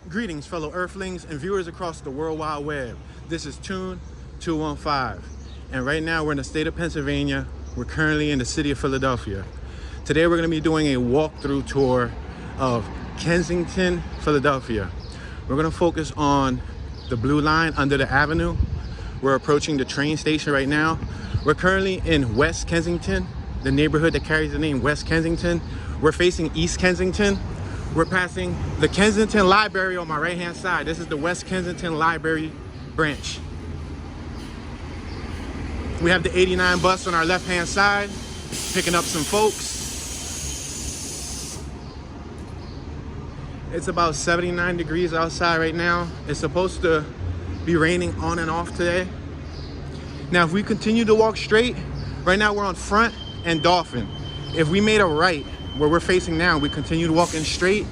Greetings, fellow Earthlings and viewers across the World Wide Web. This is Tune 215, and right now we're in the state of Pennsylvania. We're currently in the city of Philadelphia. Today we're going to be doing a walkthrough tour of Kensington, Philadelphia. We're going to focus on the blue line under the avenue. We're approaching the train station right now. We're currently in West Kensington, the neighborhood that carries the name West Kensington. We're facing East Kensington. We're passing the Kensington Library on my right-hand side. This is the West Kensington Library branch. We have the 89 bus on our left-hand side, picking up some folks. It's about 79 degrees outside right now. It's supposed to be raining on and off today. Now, if we continue to walk straight, right now we're on Front and Dolphin. If we made a right, where we're facing now, we continue to walk in straight.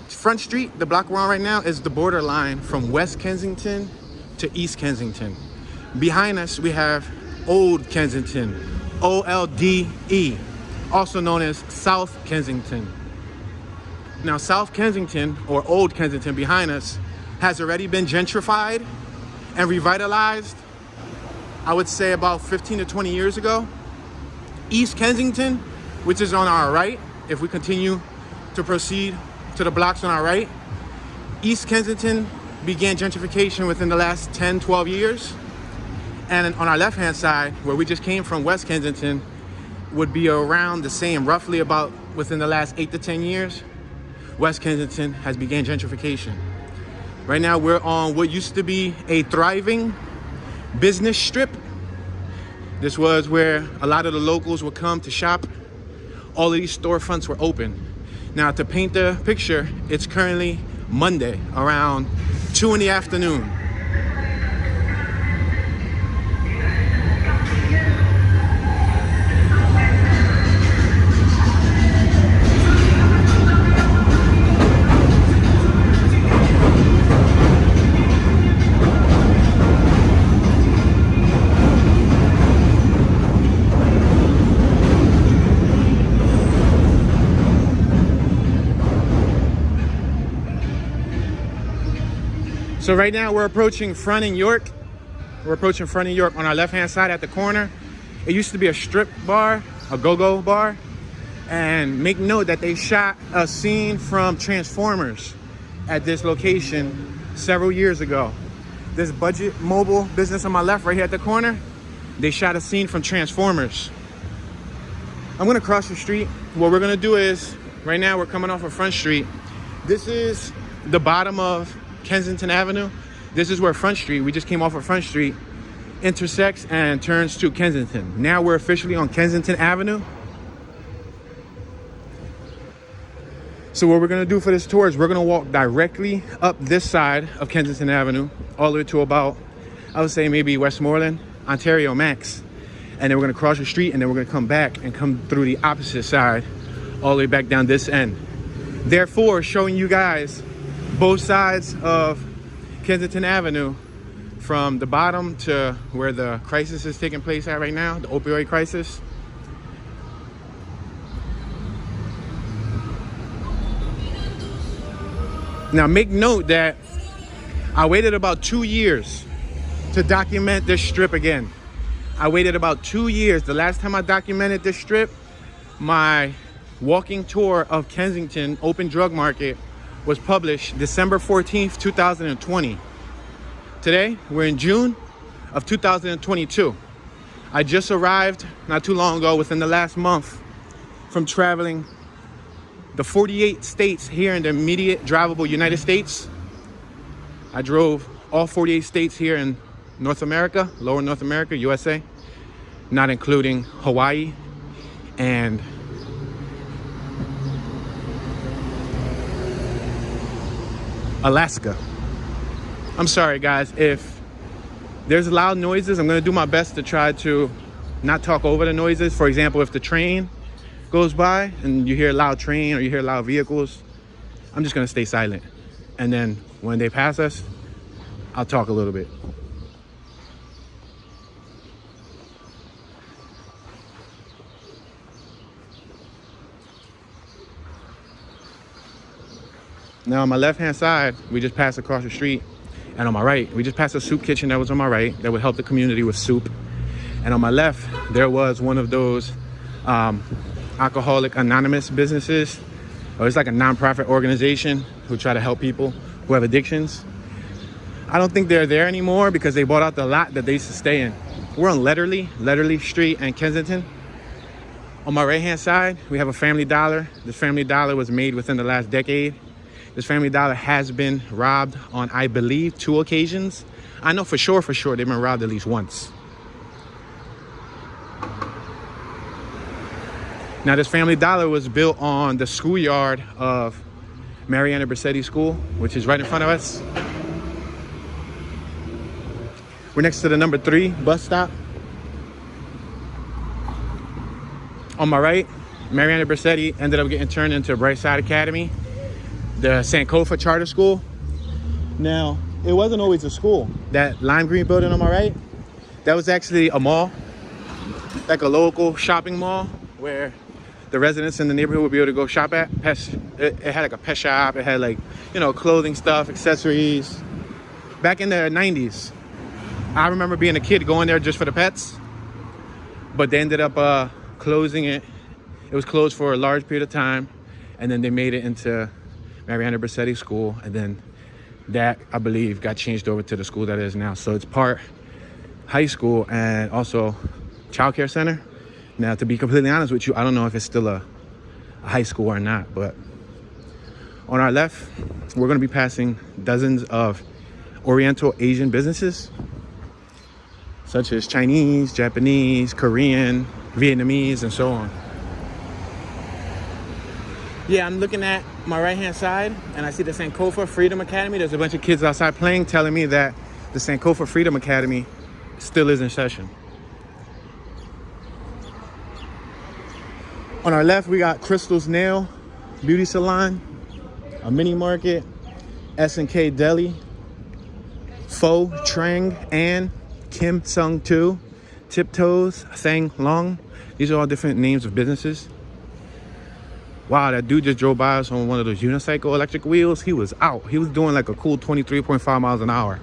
Front Street, the block we're on right now, is the borderline from West Kensington to East Kensington. Behind us, we have Old Kensington, OLDE, also known as South Kensington. Now, South Kensington, or Old Kensington behind us, has already been gentrified and revitalized, I would say about 15 to 20 years ago. East Kensington, which is on our right, if we continue to proceed to the blocks on our right, East Kensington began gentrification within the last 10, 12 years. And on our left-hand side, where we just came from, West Kensington, would be around the same, roughly about within the last 8 to 10 years. West Kensington has began gentrification. Right now, we're on what used to be a thriving business strip. This was where a lot of the locals would come to shop. All of these storefronts were open. Now, to paint the picture, it's currently Monday around 2 in the afternoon. So right now we're approaching Front and York. We're approaching Front and York on our left-hand side at the corner. It used to be a strip bar, a go-go bar. And make note that they shot a scene from Transformers at this location several years ago. This budget mobile business on my left right here at the corner, they shot a scene from Transformers. I'm gonna cross the street. What we're gonna do is, right now we're coming off of Front Street. This is the bottom of Kensington Avenue. This is where Front Street, we just came off of Front Street, intersects and turns to Kensington. Now we're officially on Kensington Avenue. So what we're gonna do for this tour is we're gonna walk directly up this side of Kensington Avenue, all the way to about, I would say maybe Westmoreland, Ontario Max. And then we're gonna cross the street and then we're gonna come back and come through the opposite side, all the way back down this end. Therefore, showing you guys both sides of Kensington Avenue, from the bottom to where the crisis is taking place at right now, the opioid crisis. Now make note that I waited about 2 years to document this strip again. I waited about 2 years. The last time I documented this strip, my walking tour of Kensington Open Drug Market was published December 14th, 2020. Today, we're in June of 2022. I just arrived not too long ago, within the last month, from traveling the 48 states here in the immediate drivable United States. I drove all 48 states here in North America, lower North America, USA, not including Hawaii and Alaska. I'm sorry guys, if there's loud noises, I'm gonna do my best to try to not talk over the noises. For example, if the train goes by and you hear a loud train or you hear loud vehicles, I'm just gonna stay silent. And then when they pass us, I'll talk a little bit. Now on my left-hand side, we just passed across the street. And on my right, we just passed a soup kitchen that was on my right that would help the community with soup. And on my left, there was one of those Alcoholic Anonymous businesses. Or it's like a nonprofit organization who try to help people who have addictions. I don't think they're there anymore because they bought out the lot that they used to stay in. We're on Letterly Street and Kensington. On my right-hand side, we have a Family Dollar. This Family Dollar was made within the last decade. This Family Dollar has been robbed on, I believe, 2 occasions. I know for sure they've been robbed at least once. Now, this Family Dollar was built on the schoolyard of Mariana Brissetti School, which is right in front of us. We're next to the number 3 bus stop. On my right, Mariana Brissetti ended up getting turned into Brightside Academy, the Sankofa Charter School. Now, it wasn't always a school. That lime green building on my right, that was actually a mall, like a local shopping mall where the residents in the neighborhood would be able to go shop at. It had like a pet shop. It had like, you know, clothing stuff, accessories. Back in the 90s, I remember being a kid going there just for the pets, but they ended up closing it. It was closed for a large period of time, and then they made it into Mariana Brissetti School, and then that, I believe, got changed over to the school that it is now. So it's part high school and also child care center. Now, to be completely honest with you, I don't know if it's still a high school or not, but on our left, we're going to be passing dozens of Oriental Asian businesses, such as Chinese, Japanese, Korean, Vietnamese, and so on. Yeah, I'm looking at my right-hand side, and I see the Sankofa Freedom Academy. There's a bunch of kids outside playing, telling me that the Sankofa Freedom Academy still is in session. On our left, we got Crystal's Nail Beauty Salon, a mini market, S&K Deli, Pho Trang and Kim Sung Tu, Tiptoes, Thang Long. These are all different names of businesses. Wow, that dude just drove by us on one of those unicycle electric wheels. He was out. He was doing like a cool 23.5 miles an hour.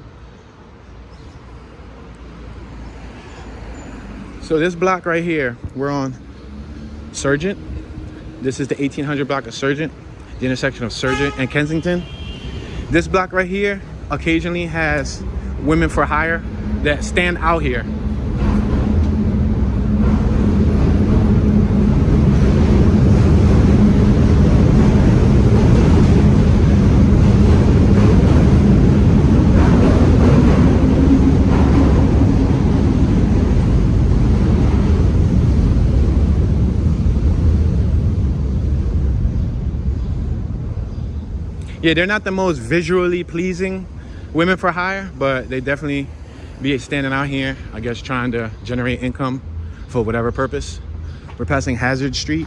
So this block right here, we're on Sergeant. This is the 1800 block of Sergeant, the intersection of Sergeant and Kensington. This block right here occasionally has women for hire that stand out here. Yeah, they're not the most visually pleasing women for hire, but they definitely be standing out here, I guess, trying to generate income for whatever purpose. We're passing Hazard Street.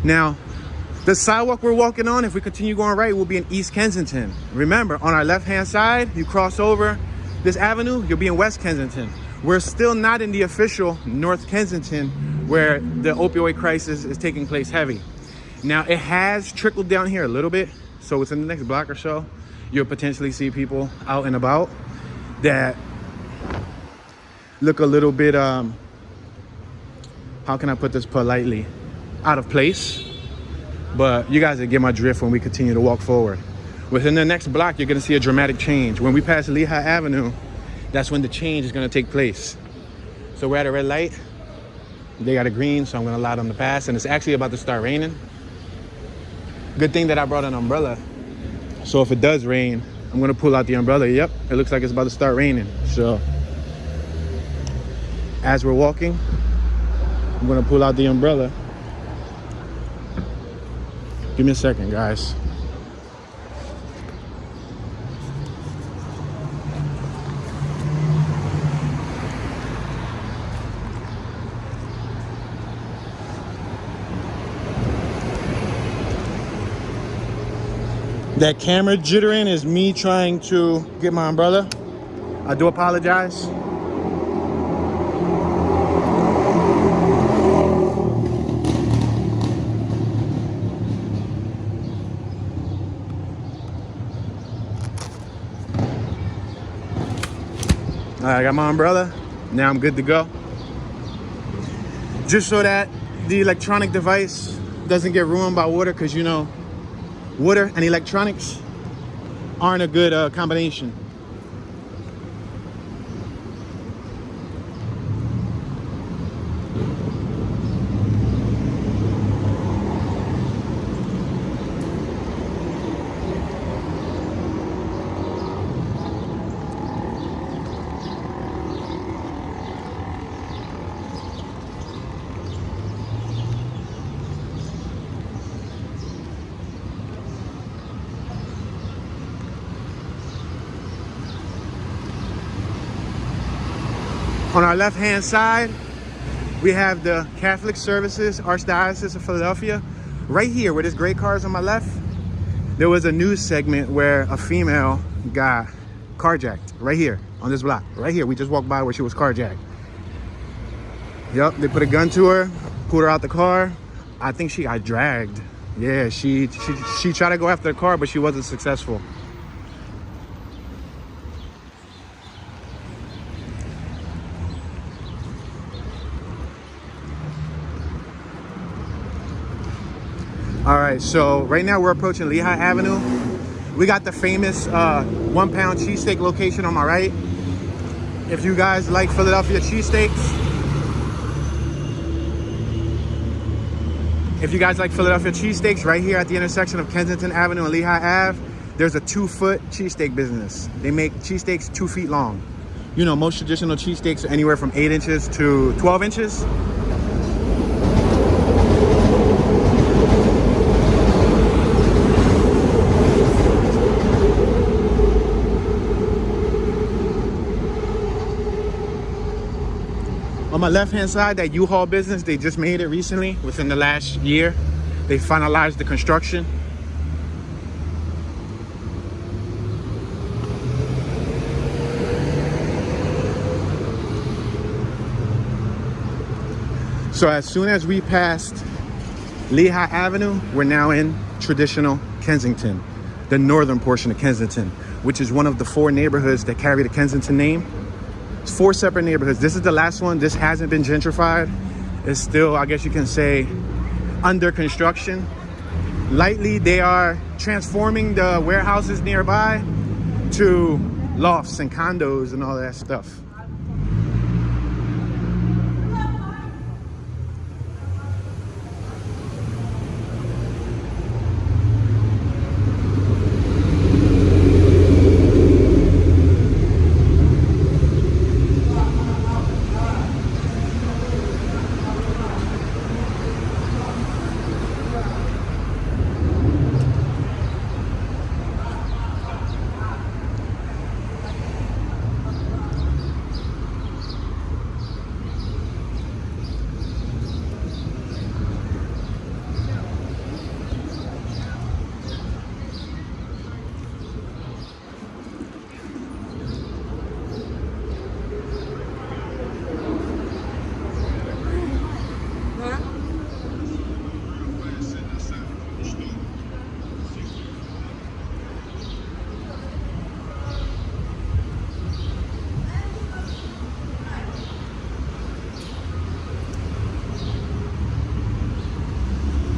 Now, the sidewalk we're walking on, if we continue going right, will be in East Kensington. Remember, on our left-hand side, you cross over this avenue, you'll be in West Kensington. We're still not in the official North Kensington where the opioid crisis is taking place heavy. Now, it has trickled down here a little bit. So within the next block or so, you'll potentially see people out and about that look a little bit, how can I put this politely, out of place. But you guys will get my drift when we continue to walk forward. Within the next block, you're gonna see a dramatic change. When we pass Lehigh Avenue, that's when the change is gonna take place. So we're at a red light. They got a green, so I'm gonna allow them to pass. And it's actually about to start raining. Good thing that I brought an umbrella. So if it does rain, I'm gonna pull out the umbrella. Yep, it looks like it's about to start raining. So as we're walking, I'm gonna pull out the umbrella. Give me a second, guys. That camera jittering is me trying to get my umbrella. I do apologize. All right, I got my umbrella. Now I'm good to go. Just so that the electronic device doesn't get ruined by water, because you know, water and electronics aren't a good combination. On our left-hand side, we have the Catholic Services Archdiocese of Philadelphia. Right here, where this gray car is on my left, there was a news segment where a female got carjacked. Right here, on this block. Right here, we just walked by where she was carjacked. Yep, they put a gun to her, pulled her out the car. I think she got dragged. Yeah, she tried to go after the car, but she wasn't successful. All right, so right now we're approaching Lehigh Avenue. We got the famous 1 pound cheesesteak location on my right. If you guys like Philadelphia cheesesteaks, right here at the intersection of Kensington Avenue and Lehigh Ave, there's a 2-foot cheesesteak business. They make cheesesteaks 2 feet long. You know, most traditional cheesesteaks are anywhere from 8 inches to 12 inches. On my left-hand side, that U-Haul business, they just made it recently, within the last year. They finalized the construction. So as soon as we passed Lehigh Avenue, we're now in traditional Kensington, the northern portion of Kensington, which is one of the 4 neighborhoods that carry the Kensington name. 4 separate neighborhoods. This is the last one. This hasn't been gentrified. It's still, I guess you can say, under construction. Lightly, they are transforming the warehouses nearby to lofts and condos and all that stuff.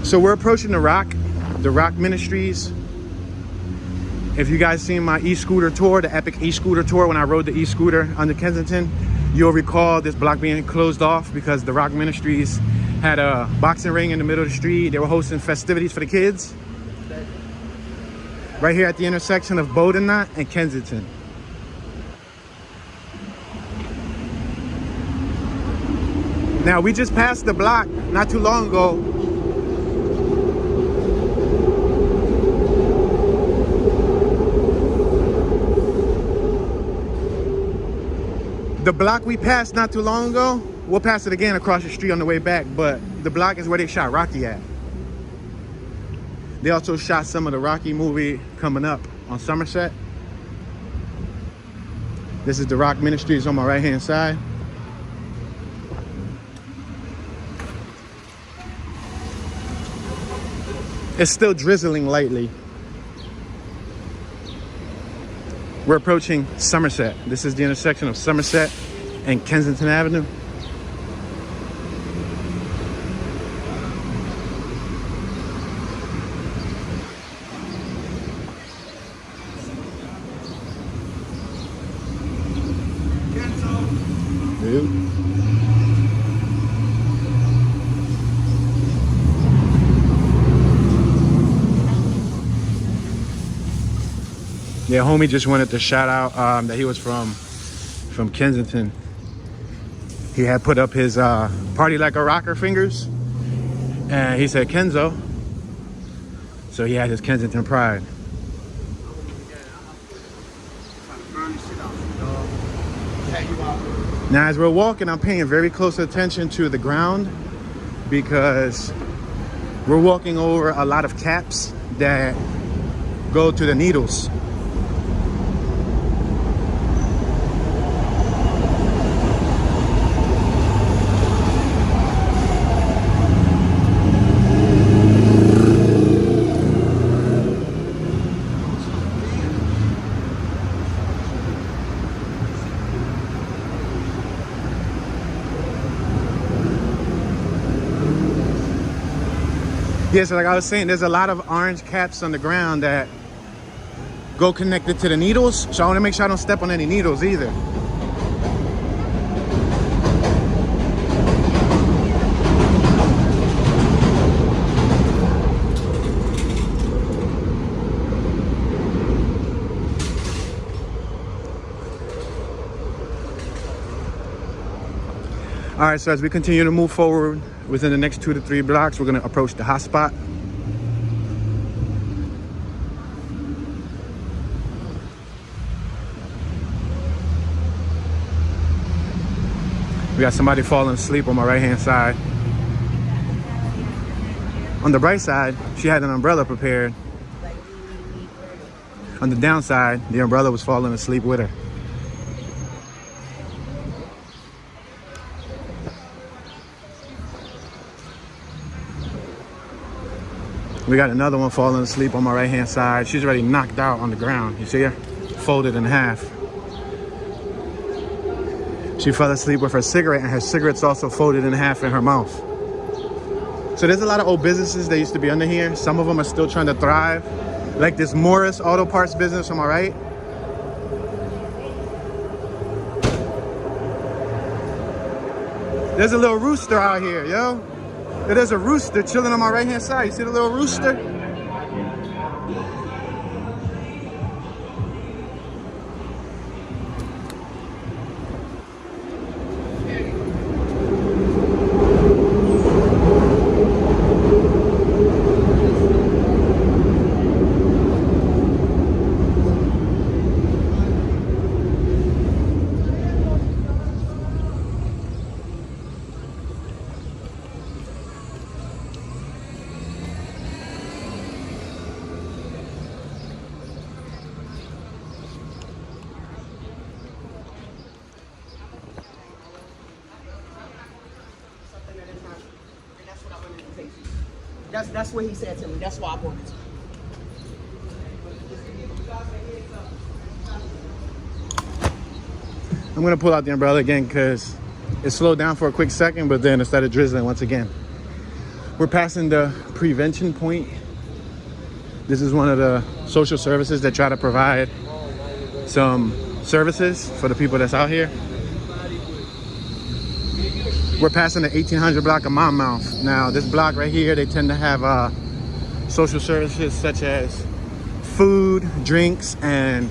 So we're approaching the Rock Ministries. If you guys seen my e-scooter tour, the epic e-scooter tour, when I rode the e-scooter under Kensington, you'll recall this block being closed off because the Rock Ministries had a boxing ring in the middle of the street. They were hosting festivities for the kids. Right here at the intersection of Bowden Knot and Kensington. Now, we just passed the block not too long ago. The block we passed not too long ago, we'll pass it again across the street on the way back, but the block is where they shot Rocky at. They also shot some of the Rocky movie coming up on Somerset. This is the Rock Ministries on my right-hand side. It's still drizzling lightly. We're approaching Somerset. This is the intersection of Somerset and Kensington Avenue. Yeah, homie just wanted to shout out that he was from Kensington. He had put up his party like a rocker fingers, and he said Kenzo. So he had his Kensington pride. Now as we're walking, I'm paying very close attention to the ground because we're walking over a lot of caps that go to the needles. Yeah, so like I was saying, there's a lot of orange caps on the ground that go connected to the needles. So I want to make sure I don't step on any needles either. All right, so as we continue to move forward within the next 2 to 3 blocks, we're gonna approach the hot spot. We got somebody falling asleep on my right-hand side. On the bright side, she had an umbrella prepared. On the downside, the umbrella was falling asleep with her. We got another one falling asleep on my right-hand side. She's already knocked out on the ground. You see her? Folded in half. She fell asleep with her cigarette, and her cigarette's also folded in half in her mouth. So there's a lot of old businesses that used to be under here. Some of them are still trying to thrive. Like this Morris Auto Parts business on my right. There's a little rooster out here, yo. There's a rooster chilling on my right-hand side. You see the little rooster? That's what he said to me. That's why I brought it to you. I'm gonna pull out the umbrella again because it slowed down for a quick second, but then it started drizzling once again. We're passing the prevention point. This is one of the social services that try to provide some services for the people that's out here. We're passing the 1800 block of Monmouth. Now, this block right here, they tend to have social services such as food, drinks, and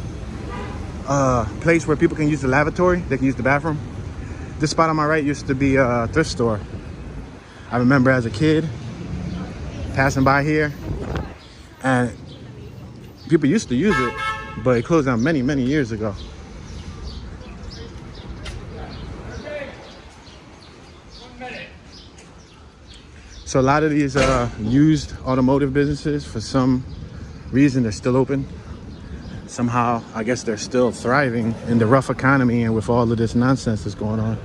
a place where people can use the lavatory. They can use the bathroom. This spot on my right used to be a thrift store. I remember as a kid passing by here, and people used to use it, but it closed down many, many years ago. So a lot of these used automotive businesses, for some reason, they're still open. Somehow, I guess they're still thriving in the rough economy and with all of this nonsense that's going on.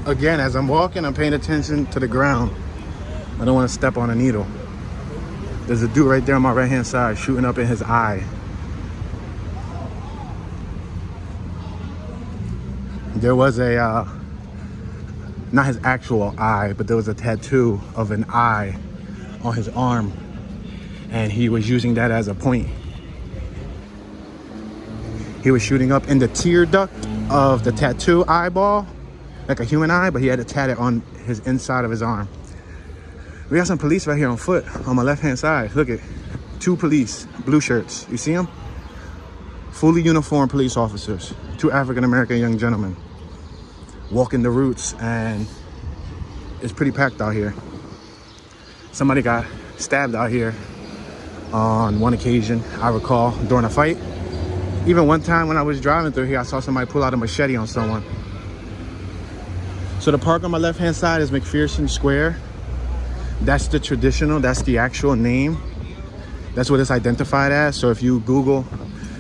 again, as I'm walking, I'm paying attention to the ground. I don't want to step on a needle. There's a dude right there on my right hand side shooting up in his eye. There was a, not his actual eye, but there was a tattoo of an eye on his arm. And he was using that as a point. He was shooting up in the tear duct of the tattoo eyeball, like a human eye, but he had to tat it on his inside of his arm. We got some police right here on foot on my left-hand side. Look at 2 police, blue shirts. You see them? Fully uniformed police officers, 2 African-American young gentlemen walking the routes, and it's pretty packed out here. Somebody got stabbed out here on one occasion, I recall, during a fight. Even one time when I was driving through here, I saw somebody pull out a machete on someone. So the park on my left-hand side is McPherson Square. That's the traditional, that's the actual name. That's what it's identified as. So if you Google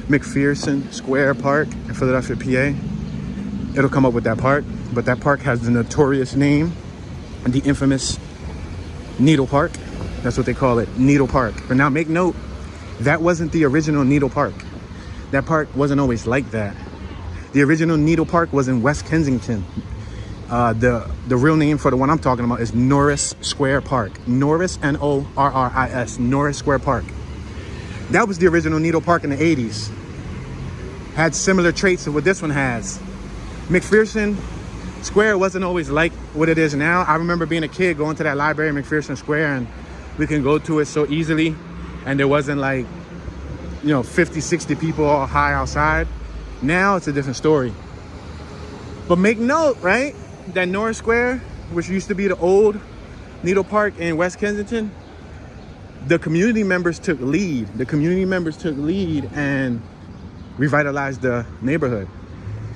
McPherson Square Park in Philadelphia, PA, it'll come up with that park. But that park has the notorious name, the infamous Needle Park. That's what they call it, Needle Park. But now make note, that wasn't the original Needle Park. That park wasn't always like that. The original Needle Park was in West Kensington. The real name for the one I'm talking about is Norris Square Park. Norris, N-O-R-R-I-S, Norris Square Park. That was the original Needle Park in the 80s. Had similar traits to what this one has. McPherson Square wasn't always like what it is now. I remember being a kid going to that library in McPherson Square, and we can go to it so easily, and there wasn't like, you know, 50, 60 people all high outside. Now it's a different story. But make note, right, that Norris Square, which used to be the old Needle Park in West Kensington, the community members took lead. The community members took lead and revitalized the neighborhood.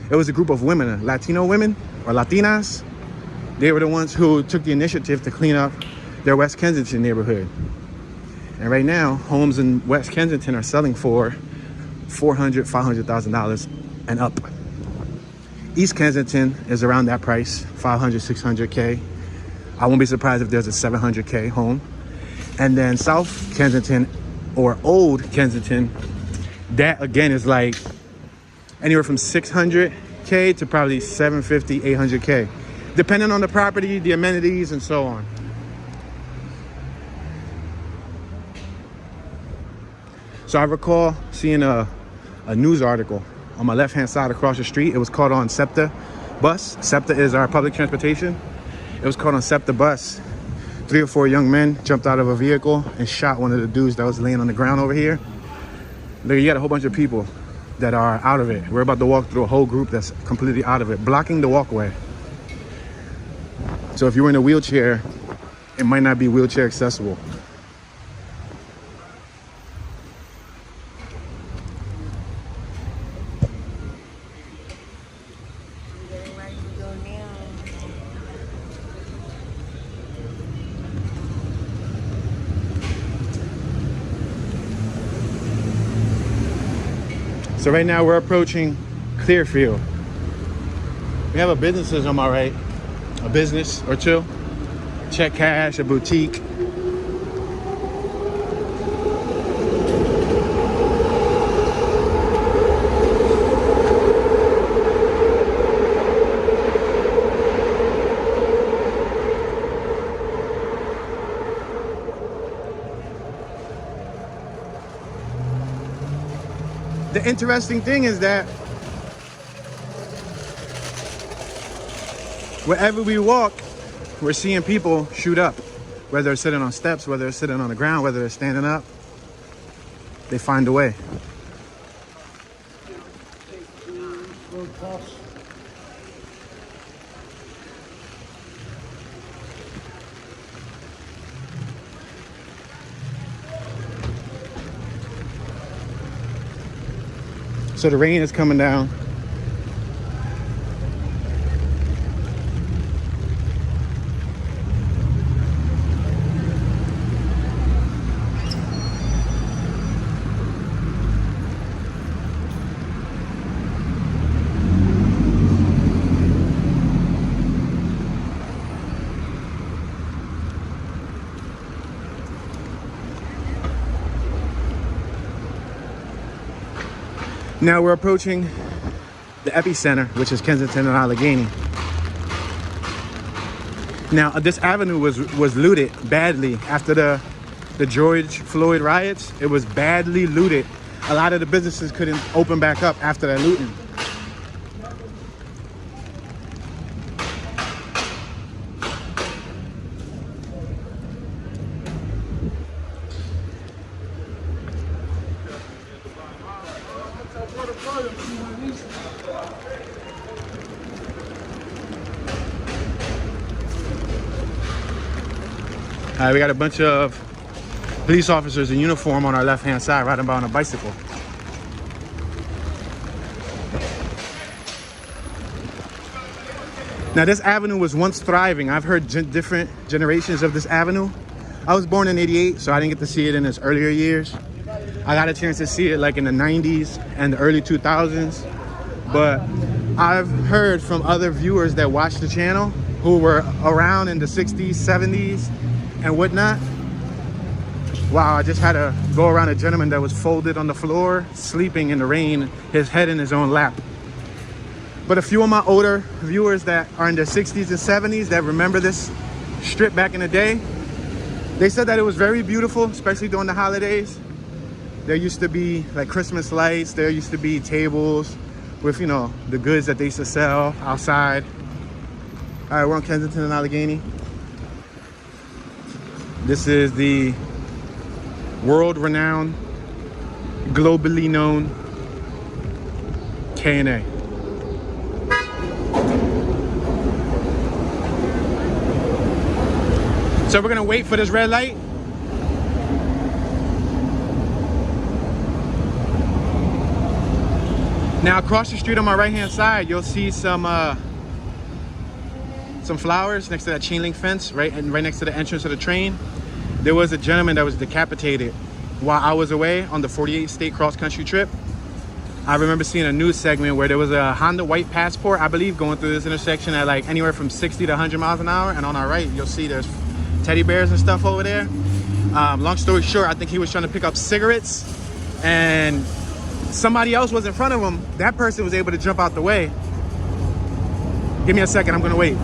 It was a group of women, Latino women or Latinas. They were the ones who took the initiative to clean up their West Kensington neighborhood. And right now, homes in West Kensington are selling for $400,000, $500,000 and up. East Kensington is around that price, 500, 600K. I won't be surprised if there's a 700K home. And then South Kensington or Old Kensington, that again is like anywhere from 600K to probably 750, 800K, depending on the property, the amenities, and so on. So I recall seeing a news article on my left-hand side across the street. It was caught on SEPTA bus. SEPTA is our public transportation. It was caught on SEPTA bus. 3 or 4 young men jumped out of a vehicle and shot one of the dudes that was laying on the ground over here. Look, you got a whole bunch of people that are out of it. We're about to walk through a whole group that's completely out of it, blocking the walkway. So if you're in a wheelchair, it might not be wheelchair accessible. So right now we're approaching Clearfield. We have a businesses on my right, a business or two, check cash, a boutique. The interesting thing is that wherever we walk, we're seeing people shoot up, whether they're sitting on steps, whether they're sitting on the ground, whether they're standing up. They find a way. So the rain is coming down. Now we're approaching the epicenter, which is Kensington and Allegheny. Now this avenue was looted badly after the George Floyd riots. It was badly looted. A lot of the businesses couldn't open back up after that looting. All right, we got a bunch of police officers in uniform on our left-hand side riding by on a bicycle. Now this avenue was once thriving. I've heard different generations of this avenue. I was born in '88, so I didn't get to see it in its earlier years. I got a chance to see it like in the 90s and the early 2000s. But I've heard from other viewers that watch the channel who were around in the 60s, 70s, and whatnot. Wow, I just had to go around a gentleman that was folded on the floor, sleeping in the rain, his head in his own lap. But a few of my older viewers that are in their 60s and 70s that remember this strip back in the day, they said that it was very beautiful, especially during the holidays. There used to be like Christmas lights, there used to be tables with, you know, the goods that they used to sell outside. All right, we're on Kensington and Allegheny. This is the world-renowned, globally known K&A. So we're gonna wait for this red light. Now across the street on my right-hand side, you'll see some flowers next to that chain link fence, right next to the entrance of the train. There was a gentleman that was decapitated while I was away on the 48 state cross-country trip. I remember seeing a news segment where there was a Honda white Passport, I believe, going through this intersection at like anywhere from 60 to 100 miles an hour. And on our right, you'll see there's teddy bears and stuff over there. Long story short, I think he was trying to pick up cigarettes and somebody else was in front of him. That person was able to jump out the way. Give me a second, I'm gonna wait.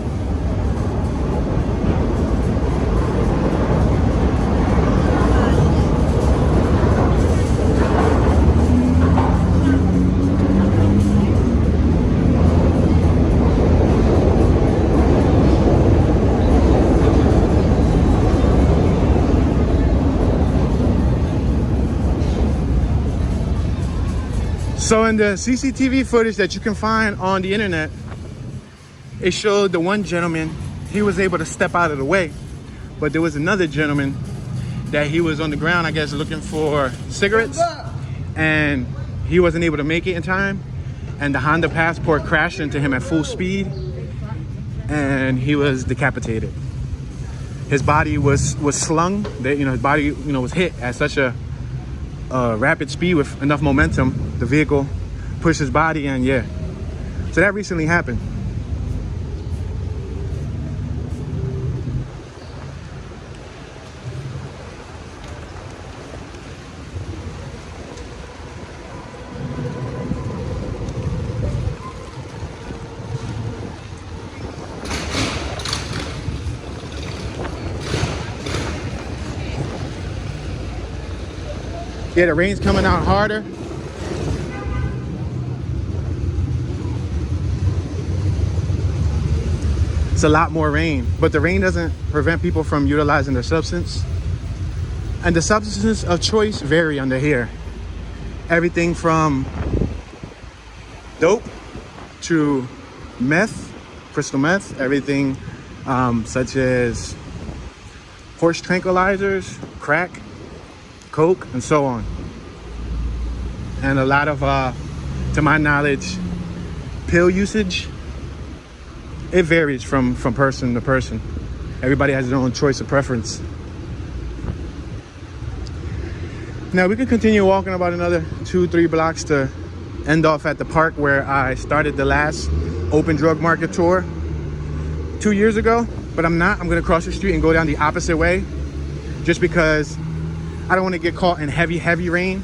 So in the CCTV footage that you can find on the internet, it showed the one gentleman, he was able to step out of the way. But there was another gentleman that he was on the ground, I guess, looking for cigarettes. And he wasn't able to make it in time. And the Honda Passport crashed into him at full speed. And he was decapitated. His body was slung, his body, was hit at such a rapid speed with enough momentum. The vehicle pushed his body, and yeah. So that recently happened. Yeah, the rain's coming out harder. It's a lot more rain, but the rain doesn't prevent people from utilizing their substance. And the substances of choice vary under here. Everything from dope to meth, crystal meth, everything such as horse tranquilizers, crack, coke, and so on. And a lot of, to my knowledge, pill usage. It varies from person to person. Everybody has their own choice of preference. Now we can continue walking about another 2-3 blocks to end off at the park where I started the last open drug market tour 2 years ago, but I'm gonna cross the street and go down the opposite way just because I don't want to get caught in heavy rain.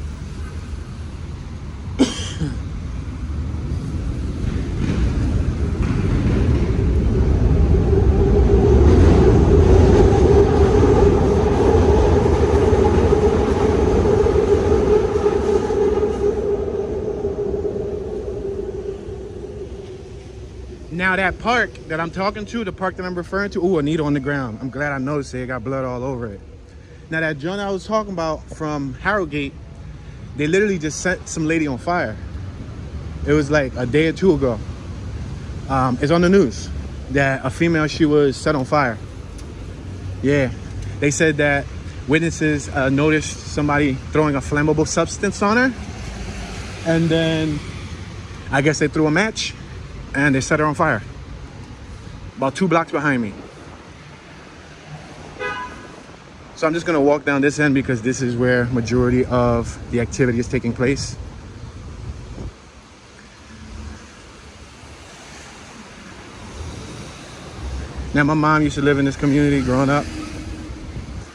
Now that park that I'm talking to, the park that I'm referring to, ooh, a needle on the ground. I'm glad I noticed it. It got blood all over it. Now that joint I was talking about from Harrogate, they literally just set some lady on fire. It was like a day or two ago. It's on the news that a female, she was set on fire. Yeah, they said that witnesses noticed somebody throwing a flammable substance on her, and then I guess they threw a match and they set her on fire. About 2 blocks behind me. So I'm just gonna walk down this end because this is where majority of the activity is taking place. Now, my mom used to live in this community growing up.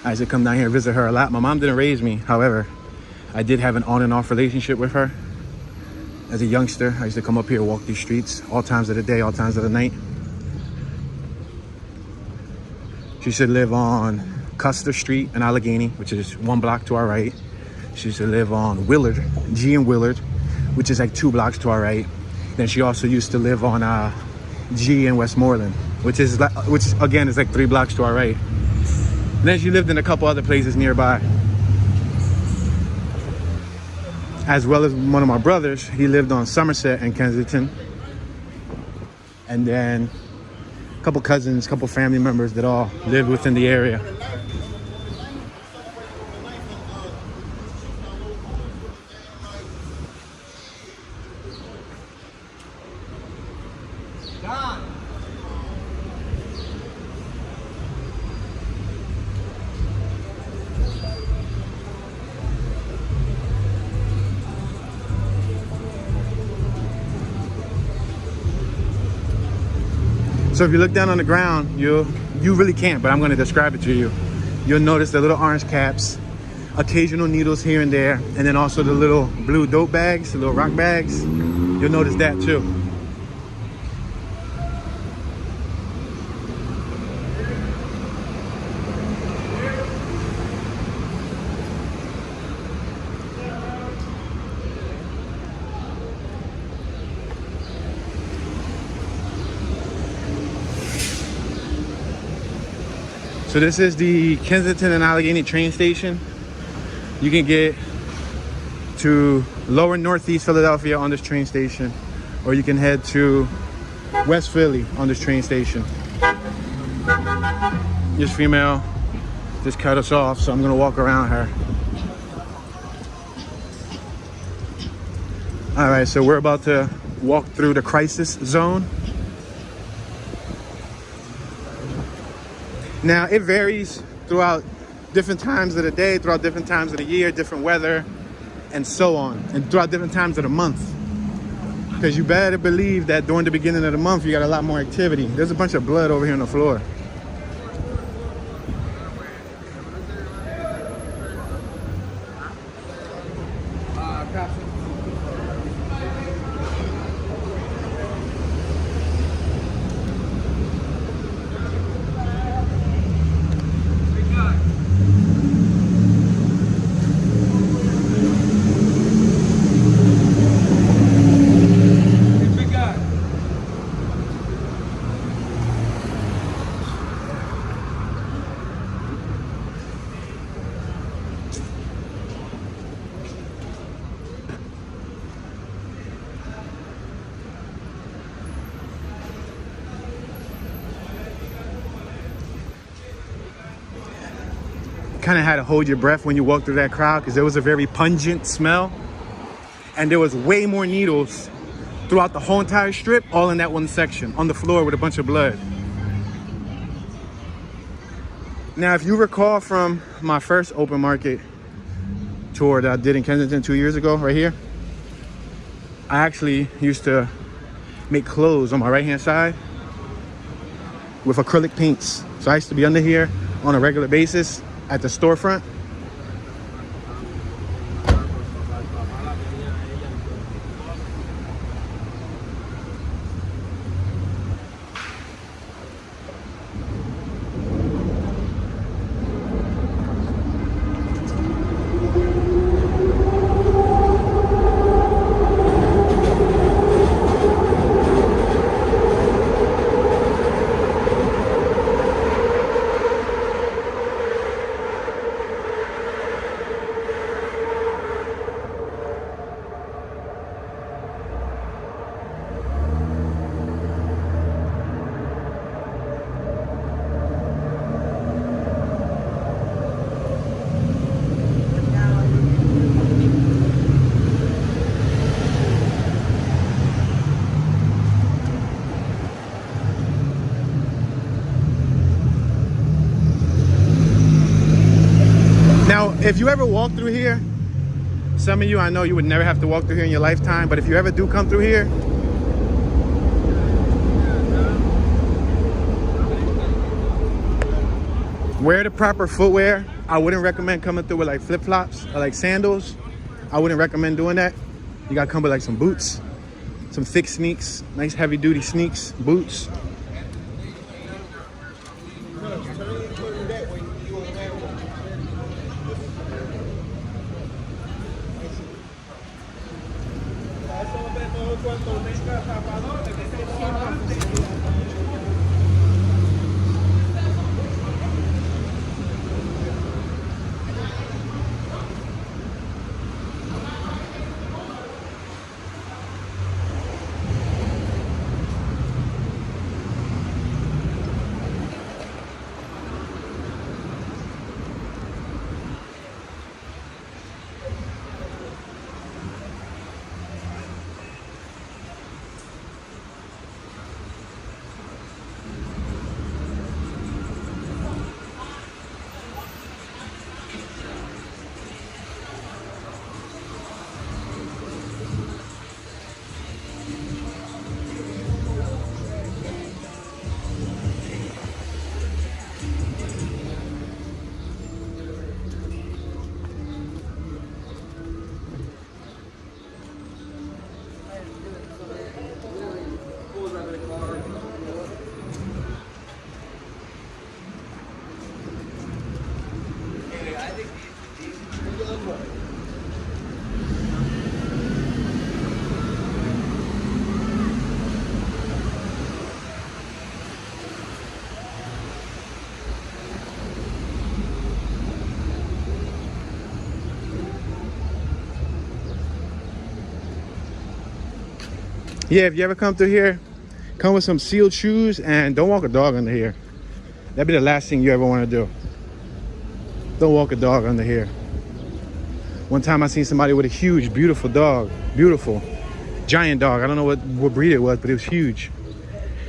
I used to come down here and visit her a lot. My mom didn't raise me. However, I did have an on and off relationship with her. As a youngster, I used to come up here, walk these streets, all times of the day, all times of the night. She used to live on Custer Street in Allegheny, which is 1 block to our right. She used to live on Willard, G and Willard, which is like 2 blocks to our right. Then she also used to live on G in Westmoreland, which again is like 3 blocks to our right. Then she lived in a couple other places nearby. As well as one of my brothers, he lived on Somerset and Kensington. And then a couple cousins, a couple family members that all lived within the area. So if you look down on the ground, you really can't, but I'm going to describe it to you. You'll notice the little orange caps, occasional needles here and there, and then also the little blue dope bags, the little rock bags. You'll notice that too. So this is the Kensington and Allegheny train station. You can get to lower northeast Philadelphia on this train station, or you can head to West Philly on this train station. This female just cut us off, so I'm gonna walk around her. All right, so we're about to walk through the crisis zone. Now, it varies throughout different times of the day, throughout different times of the year, different weather, and so on, and throughout different times of the month. Because you better believe that during the beginning of the month, you got a lot more activity. There's a bunch of blood over here on the floor. Kind of had to hold your breath when you walk through that crowd because there was a very pungent smell, and there was way more needles throughout the whole entire strip, all in that one section on the floor with a bunch of blood. Now, if you recall from my first open market tour that I did in Kensington 2 years ago, right here, I actually used to make clothes on my right hand side with acrylic paints. So I used to be under here on a regular basis at the storefront. if you ever walk through here, some of you, I know you would never have to walk through here in your lifetime, but if you ever do come through here, wear the proper footwear. I wouldn't recommend coming through with like flip-flops or like sandals. I wouldn't recommend doing that. You gotta come with like some boots, some thick sneaks, nice heavy duty sneaks, boots. Yeah, if you ever come through here, come with some sealed shoes and don't walk a dog under here. That'd be the last thing you ever want to do. Don't walk a dog under here. One time I seen somebody with a huge, beautiful dog. Beautiful. Giant dog. I don't know what breed it was, but it was huge.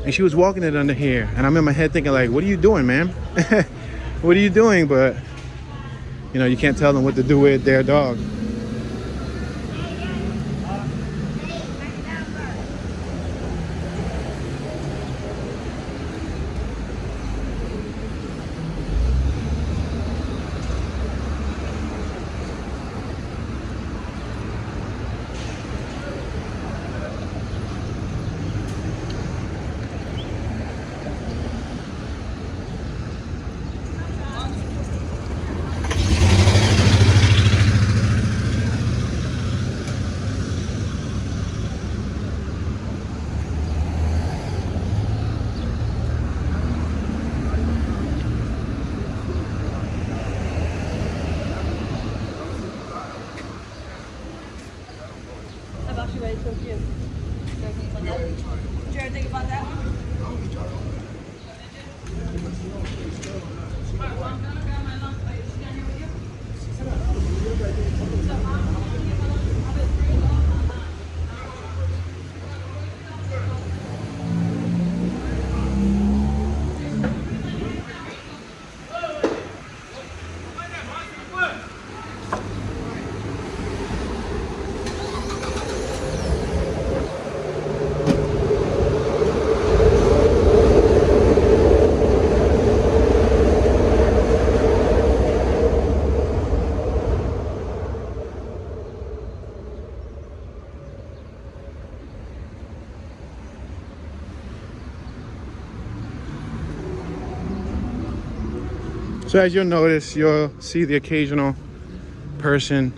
And she was walking it under here. And I'm in my head thinking like, what are you doing, man? What are you doing? But, you know, you can't tell them what to do with their dog. So as you'll notice, you'll see the occasional person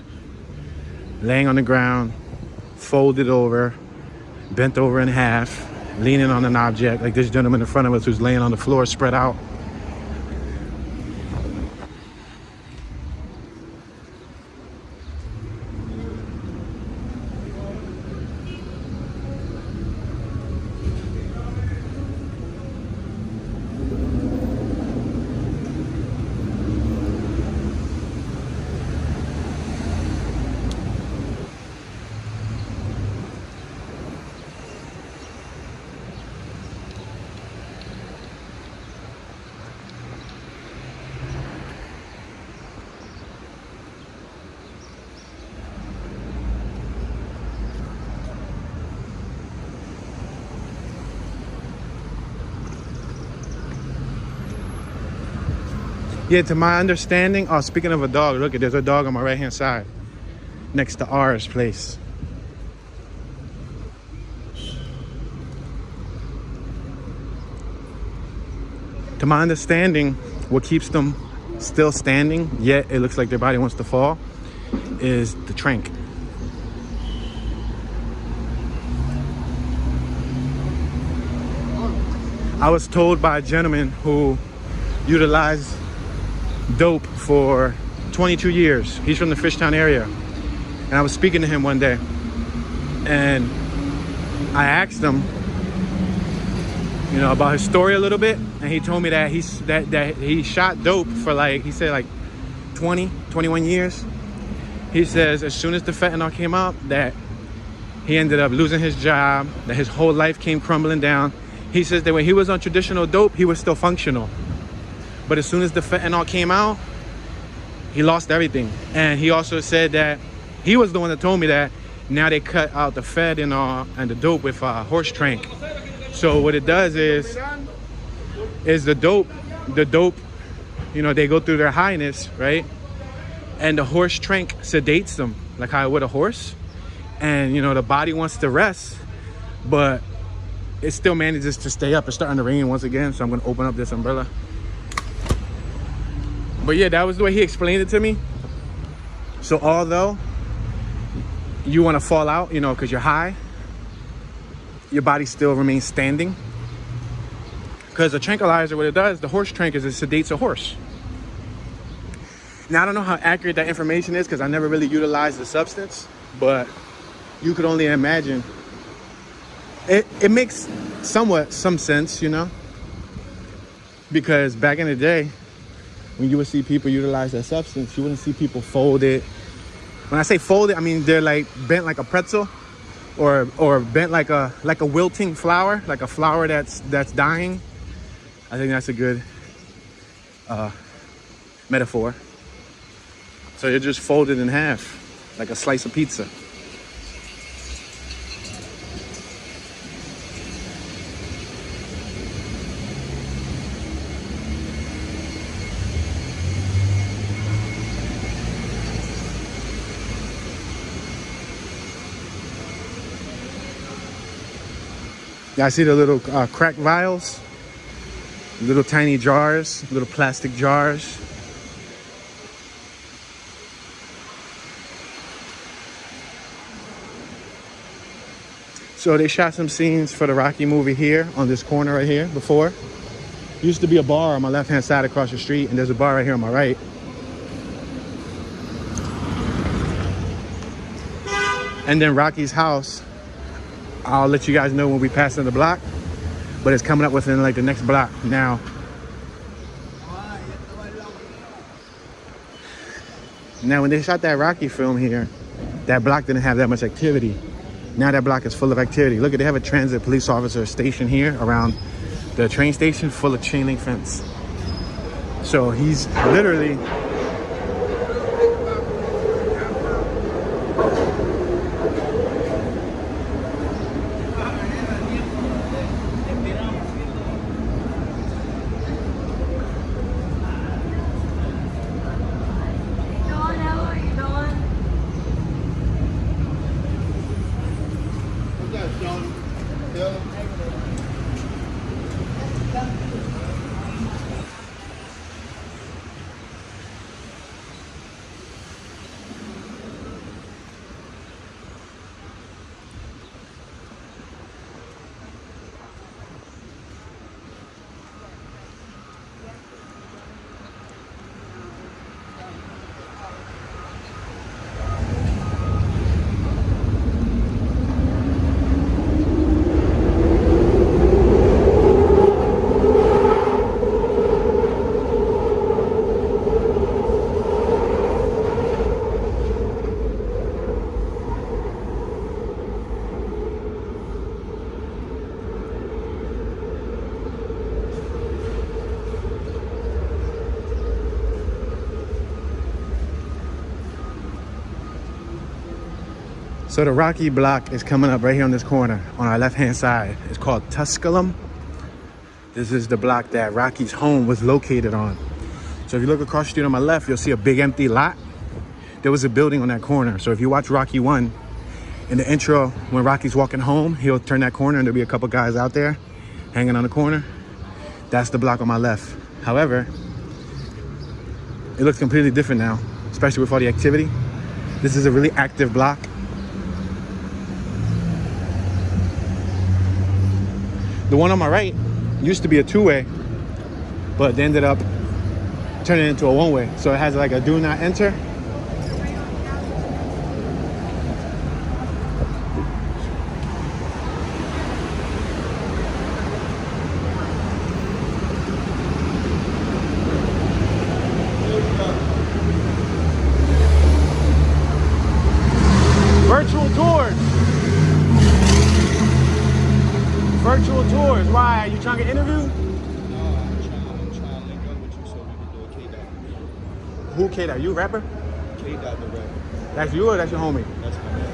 laying on the ground, folded over, bent over in half, leaning on an object, like this gentleman in front of us who's laying on the floor spread out. Yeah, to my understanding, oh, speaking of a dog, look, there's a dog on my right hand side next to ours place. To my understanding, what keeps them still standing, yet it looks like their body wants to fall, is the trank. I was told by a gentleman who utilized dope for 22 years. He's from the Fishtown area. And I was speaking to him one day. And I asked him, you know, about his story a little bit. And he told me that he shot dope for he said 21 years. He says as soon as the fentanyl came out, that he ended up losing his job, that his whole life came crumbling down. He says that when he was on traditional dope, he was still functional. But as soon as the fentanyl came out, he lost everything. And he also said that he was the one that told me that now they cut out the fed and the dope with horse trank. So what it does is the dope, you know, they go through their highness, right? And the horse trank sedates them, like how it would a horse. And, you know, the body wants to rest, but it still manages to stay up. It's starting to rain once again, so I'm gonna open up this umbrella. But yeah, that was the way he explained it to me. So although you want to fall out, you know, because you're high, your body still remains standing. Because a tranquilizer, what it does, the horse trank, is it sedates a horse. Now, I don't know how accurate that information is because I never really utilized the substance, but you could only imagine. It makes some sense, you know, because back in the day, when you would see people utilize that substance, you wouldn't see people fold it. When I say fold it, I mean they're like bent like a pretzel, or bent like a wilting flower, like a flower that's dying. I think that's a good metaphor. So you're just folded in half, like a slice of pizza. Yeah, I see the little cracked vials, little tiny jars, little plastic jars. So they shot some scenes for the Rocky movie here on this corner right here before. Used to be a bar on my left-hand side across the street, and there's a bar right here on my right. And then Rocky's house, I'll let you guys know when we pass in the block, but it's coming up within like the next block now. Now, when they shot that Rocky film here, that block didn't have that much activity. Now that block is full of activity. Look, they have a transit police officer station here around the train station, full of chain link fence. So he's literally So the Rocky block is coming up right here on this corner on our left-hand side. It's called Tusculum. This is the block that Rocky's home was located on. So So if you look across the street on my left, you'll see a big empty lot. There was a building on that corner. So if you watch Rocky 1, in the intro, when Rocky's walking home, he'll turn that corner and there'll be a couple guys out there hanging on the corner. That's the block on my left. However, it looks completely different now, especially with all the activity. This is a really active block. The one on my right used to be a two-way, but they ended up turning it into a one-way. So it has like a do not enter. Virtual tours. Virtual tours. Why? Are you trying to get interviewed? No, I'm trying to link up with you so we can do a K-Dot. Who K-Dot? You a rapper? K-Dot the rapper. That's you or that's your homie? That's my man.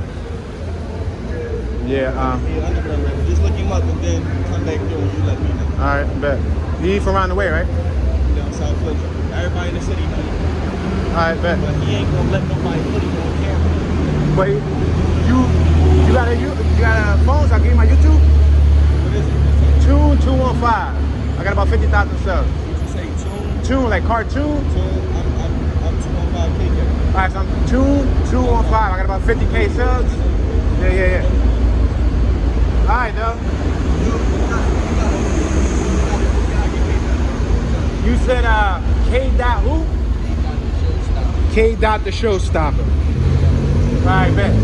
Yeah, He underground rapper. Just look him up and then come back there when you let me know. alright, bet. He from around the way, right? Down South Philly. Everybody in the city knows him. Alright, bet. But he ain't gonna let nobody put him on camera. But you got a phone, so I'll give you my YouTube? What is it? Tune 215. I got about 50,000 subs. What you say? Tune? Tune, like cartoon? Tune? I'm 215 KJ. Alright, so I'm Tune 215. I got about 50K subs. Yeah. Alright, though. You said K-Dot who? K-Dot the Showstopper. Alright, bet.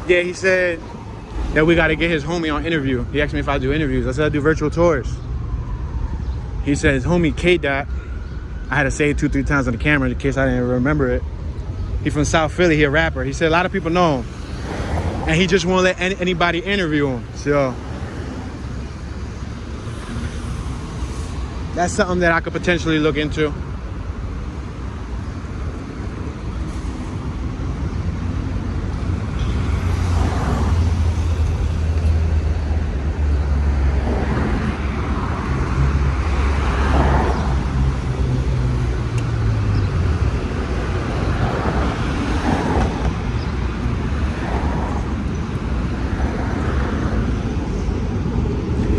Yeah, he said that we got to get his homie on interview. He asked me if I do interviews. I said I do virtual tours. He said his homie K-Dot. I had to say it 2-3 times on the camera in case I didn't remember it. He from South Philly. He a rapper. He said a lot of people know him, and he just won't let anybody interview him. So that's something that I could potentially look into.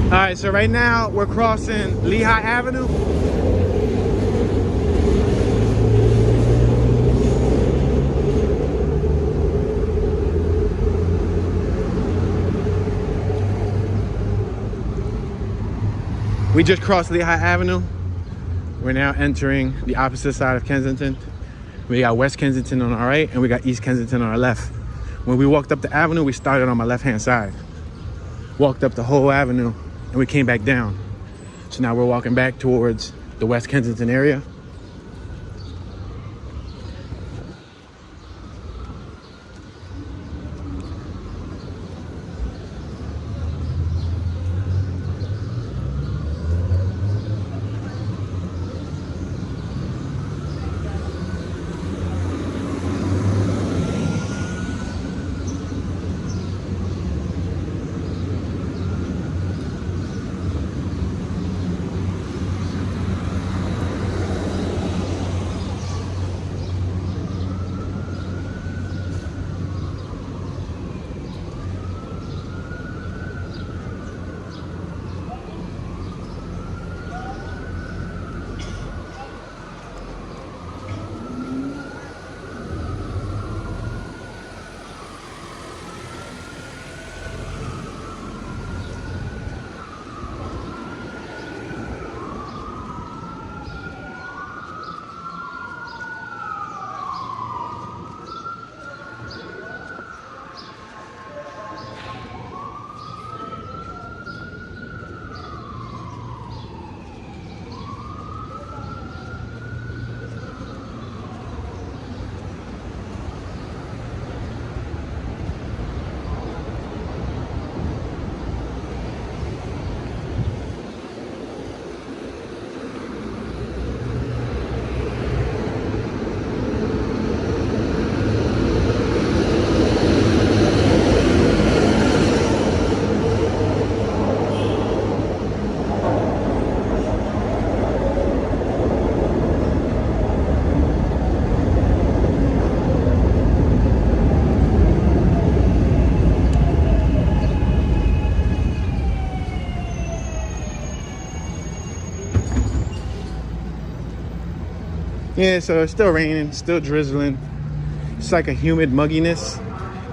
All right, so right now we're crossing Lehigh Avenue. We just crossed Lehigh Avenue. We're now entering the opposite side of Kensington. We got West Kensington on our right and we got East Kensington on our left. When we walked up the avenue, we started on my left-hand side. Walked up the whole avenue and we came back down. So now we're walking back towards the West Kensington area. Yeah, so it's still raining, still drizzling. It's like a humid mugginess.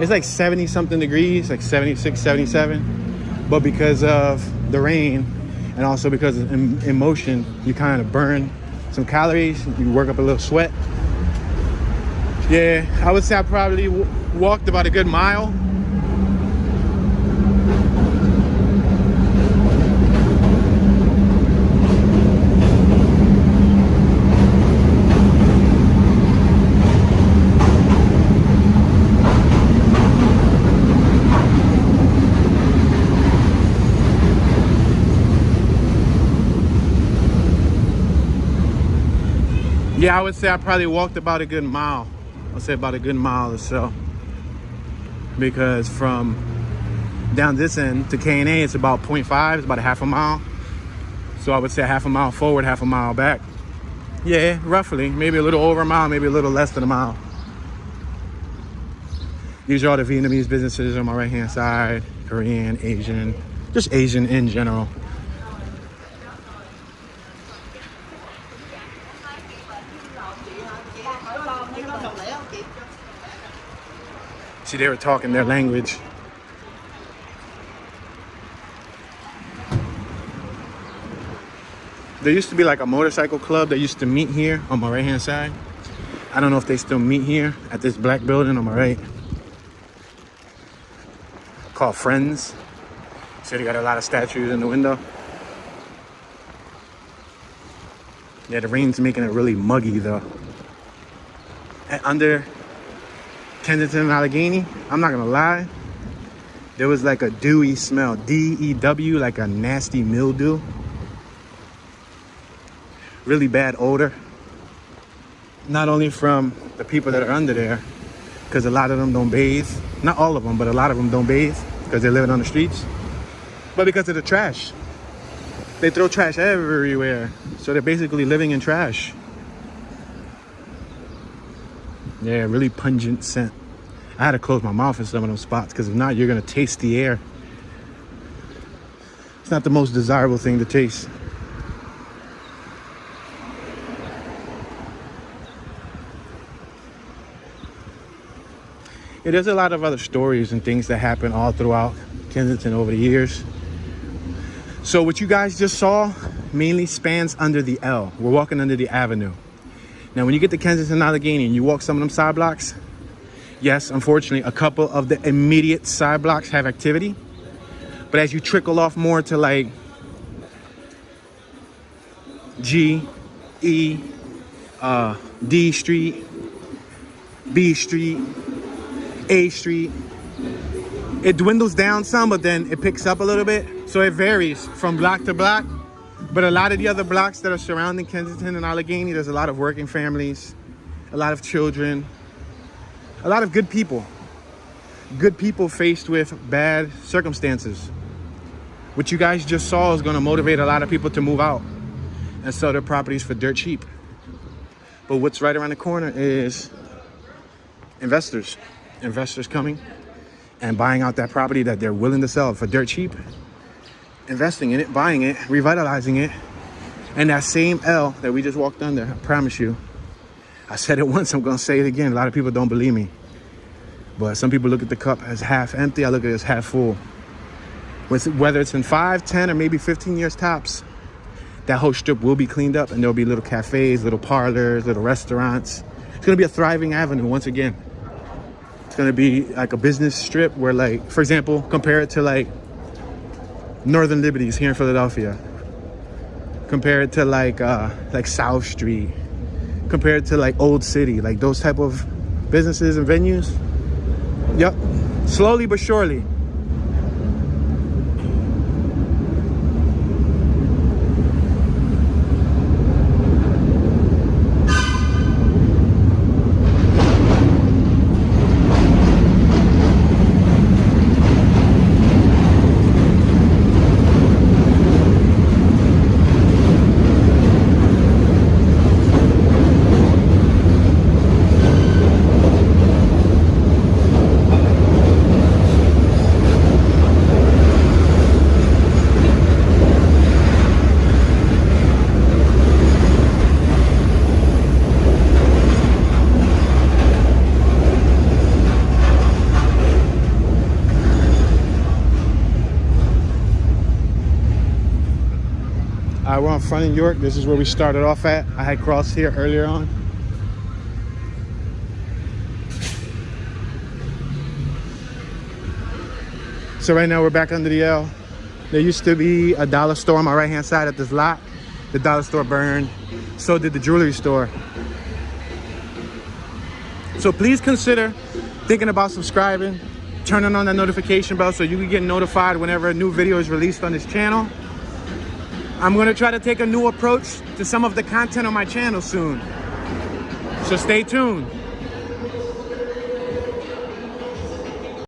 It's like 70 something degrees, like 76, 77. But because of the rain and also because of emotion, you kind of burn some calories, you work up a little sweat. Yeah, I would say I probably walked about a good mile. Yeah, I would say I probably walked about a good mile. I'll say about a good mile or so. Because from down this end to K&A, it's about 0.5, it's about a half a mile. So I would say half a mile forward, half a mile back. Yeah, roughly. Maybe a little over a mile, maybe a little less than a mile. These are all the Vietnamese businesses on my right-hand side. Korean, Asian, just Asian in general. See, they were talking their language. There used to be like a motorcycle club that used to meet here on my right-hand side. I don't know if they still meet here at this black building on my right. Called Friends. So they got a lot of statues in the window. Yeah, the rain's making it really muggy though. And under Kensington and Allegheny, I'm not gonna lie, there was like a dewy smell, D-E-W, like a nasty mildew. Really bad odor. Not only from the people that are under there, because a lot of them don't bathe. Not all of them, but a lot of them don't bathe because they're living on the streets. But because of the trash. They throw trash everywhere. So they're basically living in trash. Yeah, really pungent scent. I had to close my mouth in some of those spots because if not, you're gonna taste the air. It's not the most desirable thing to taste. Yeah, there's a lot of other stories and things that happen all throughout Kensington over the years. So what you guys just saw mainly spans under the L. We're walking under the avenue. Now, when you get to Kensington Allegheny and you walk some of them side blocks, yes, unfortunately, a couple of the immediate side blocks have activity. But as you trickle off more to like G, E, D Street, B Street, A Street, it dwindles down some, but then it picks up a little bit. So it varies from block to block. But a lot of the other blocks that are surrounding Kensington and Allegheny, there's a lot of working families, a lot of children, a lot of good people. Good people faced with bad circumstances. What you guys just saw is gonna motivate a lot of people to move out and sell their properties for dirt cheap. But what's right around the corner is investors. Investors coming and buying out that property that they're willing to sell for dirt cheap, investing in it, buying it, revitalizing it. And that same L that we just walked under, I promise you, I said it once, I'm gonna say it again. A lot of people don't believe me. But some people look at the cup as half empty, I look at it as half full. Whether it's in 5, 10, or maybe 15 years tops, that whole strip will be cleaned up and there'll be little cafes, little parlors, little restaurants. It's gonna be a thriving avenue once again. It's gonna be like a business strip where, like, for example, compare it to like Northern Liberties here in Philadelphia. Compare it to like South Street. Compare it to like Old City, like those type of businesses and venues. Yep, slowly but surely. All right, we're on Front in York. This is where we started off at. I had crossed here earlier on. So right now we're back under the L. There used to be a dollar store on my right hand side at this lot. The dollar store burned. So did the jewelry store. So please consider thinking about subscribing, turning on that notification bell so you can get notified whenever a new video is released on this channel. I'm gonna try to take a new approach to some of the content on my channel soon. So stay tuned.